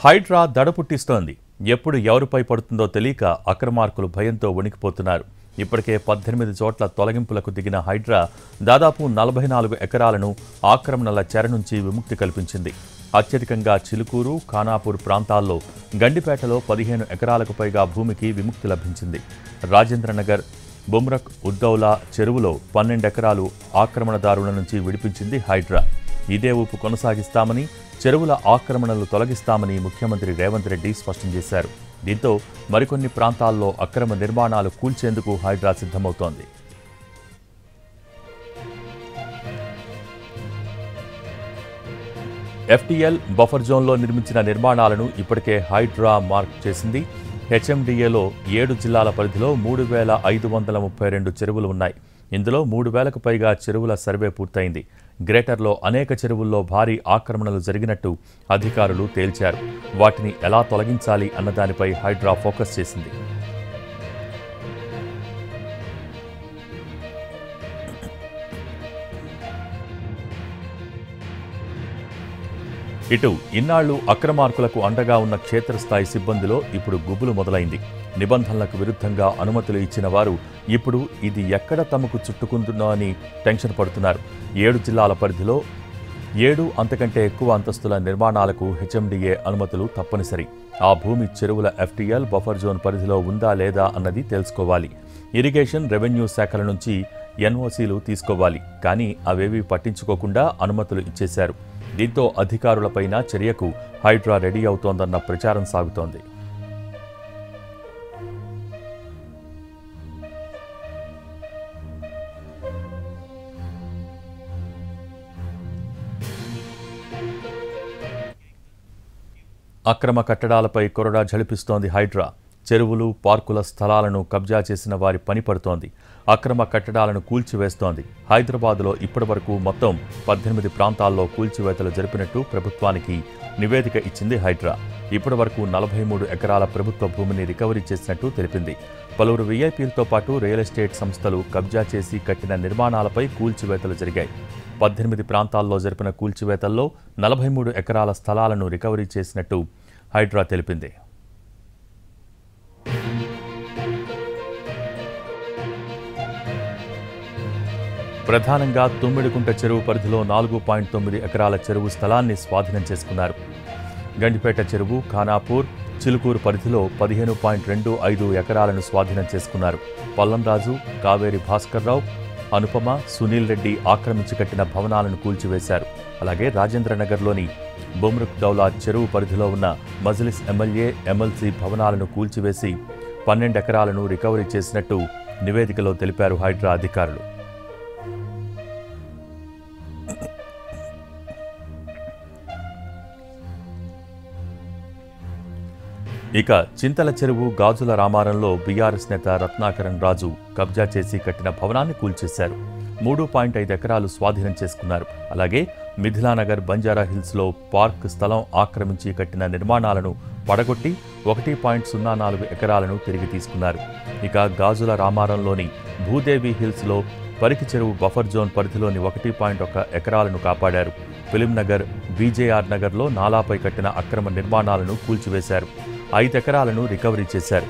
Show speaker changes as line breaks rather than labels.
హైడ్రా దడ పుట్టిస్తోంది. ఎప్పుడు ఎవరిపై పడుతుందో తెలియక అక్రమార్కులు భయంతో వణికిపోతున్నారు. ఇప్పటికే 18 చోట్ల తొలగింపులకు దిగిన హైడ్రా దాదాపు 44 ఎకరాలను ఆక్రమణల చెర నుంచి విముక్తి కల్పించింది. అత్యధికంగా చిలుకూరు, ఖానాపూర్ ప్రాంతాల్లో గండిపేటలో 15 ఎకరాలకు పైగా భూమికి విముక్తి లభించింది. రాజేంద్రనగర్, బుమ్రక్ ఉద్దౌలా చెరువులో 12 ఎకరాలు ఆక్రమణదారుల నుంచి విడిపించింది హైడ్రా. ఇదే ఊపు కొనసాగిస్తామని, చెరువుల ఆక్రమణలు తొలగిస్తామని ముఖ్యమంత్రి రేవంత్ రెడ్డి స్పష్టం చేశారు. దీంతో మరికొన్ని ప్రాంతాల్లో అక్రమ నిర్మాణాలు కూల్చేందుకు హైడ్రా సిద్ధమవుతోంది. ఎఫ్టీఎల్ బఫర్ జోన్లో నిర్మించిన నిర్మాణాలను ఇప్పటికే హైడ్రా మార్క్ చేసింది. హెచ్ఎండిఏలో 7 జిల్లాల పరిధిలో 3532 చెరువులు ఉన్నాయి. ఇందులో 3000కు పైగా చెరువుల సర్వే పూర్తయింది. గ్రేటర్లో అనేక చెరువుల్లో భారీ ఆక్రమణలు జరిగినట్టు అధికారులు తేల్చారు. వాటిని ఎలా తొలగించాలి అన్నదానిపై హైడ్రా ఫోకస్ చేసింది. ఇటు ఇన్నాళ్లు అక్రమార్కులకు అండగా ఉన్న క్షేత్రస్థాయి సిబ్బందిలో ఇప్పుడు గుబులు మొదలైంది. నిబంధనలకు విరుద్ధంగా అనుమతులు ఇచ్చిన వారు ఇప్పుడు ఇది ఎక్కడ తమకు చుట్టుకుంటుందో అని టెన్షన్ పడుతున్నారు. 7 జిల్లాల పరిధిలో 7 అంతకంటే ఎక్కువ అంతస్తుల నిర్మాణాలకు హెచ్ఎండిఏ అనుమతులు తప్పనిసరి. ఆ భూమి చెరువుల ఎఫ్టీఎల్ బఫర్ జోన్ పరిధిలో ఉందా లేదా అన్నది తెలుసుకోవాలి. ఇరిగేషన్, రెవెన్యూ శాఖల నుంచి ఎన్ఓసీలు తీసుకోవాలి. కానీ అవేవీ పట్టించుకోకుండా అనుమతులు ఇచ్చేశారు. దీంతో అధికారులపైన చర్యకు హైడ్రా రెడీ అవుతోందన్న ప్రచారం సాగుతోంది. అక్రమ కట్టడాలపై కొరడా ఝళిపిస్తోంది హైడ్రా. చెరువులు, పార్కుల స్థలాలను కబ్జా చేసిన వారి పని పడుతోంది. అక్రమ కట్టడాలను కూల్చివేస్తోంది. హైదరాబాద్లో ఇప్పటివరకు మొత్తం 18 ప్రాంతాల్లో కూల్చివేతలు జరిపినట్టు ప్రభుత్వానికి నివేదిక ఇచ్చింది హైడ్రా. ఇప్పటివరకు 43 ఎకరాల ప్రభుత్వ భూమిని రికవరీ చేసినట్టు తెలిపింది. పలువురు వీఐపీలతో పాటు రియల్ ఎస్టేట్ సంస్థలు కబ్జా చేసి కట్టిన నిర్మాణాలపై కూల్చివేతలు జరిగాయి. 18 ప్రాంతాల్లో జరిపిన కూల్చివేతల్లో 43 ఎకరాల స్థలాలను రికవరీ చేసినట్టు హైడ్రా తెలిపింది. ప్రధానంగా తుమ్మిడికుంట చెరువు పరిధిలో 4.9 ఎకరాల చెరువు స్థలాన్ని స్వాధీనం చేసుకున్నారు. గండిపేట చెరువు, ఖానాపూర్, చిలుకూరు పరిధిలో 15.25 ఎకరాలను స్వాధీనం చేసుకున్నారు. పల్లంరాజు, కావేరి భాస్కర్రావు, అనుపమ, సునీల్ రెడ్డి ఆక్రమించి కట్టిన భవనాలను కూల్చివేశారు. అలాగే రాజేంద్రనగర్లోని బుమ్రక్ దౌలా చెరువు పరిధిలో ఉన్న మజ్లిస్ ఎమ్మెల్యే, ఎమ్మెల్సీ భవనాలను కూల్చివేసి 12 ఎకరాలను రికవరీ చేసినట్టు నివేదికలో తెలిపారు హైడ్రా అధికారులు. ఇక చింతల చెరువు, గాజుల రామారంలో బీఆర్ఎస్ నేత రత్నాకరన్ రాజు కబ్జా చేసి కట్టిన భవనాన్ని కూల్చేశారు. 3.5 ఎకరాలు స్వాధీనం చేసుకున్నారు. అలాగే మిథిలానగర్, బంజారాహిల్స్లో పార్క్ స్థలం ఆక్రమించి కట్టిన నిర్మాణాలను పడగొట్టి 1.04 ఎకరాలను తిరిగి తీసుకున్నారు. ఇక గాజుల రామారంలోని భూదేవి హిల్స్లో పరికి చెరువు బఫర్ జోన్ పరిధిలోని 1.1 ఎకరాలను కాపాడారు. ఫిలింనగర్, బీజేఆర్ నగర్లో నాలాపై కట్టిన అక్రమ నిర్మాణాలను కూల్చివేశారు. 5 ఎకరాలను రికవరీ చేశారు.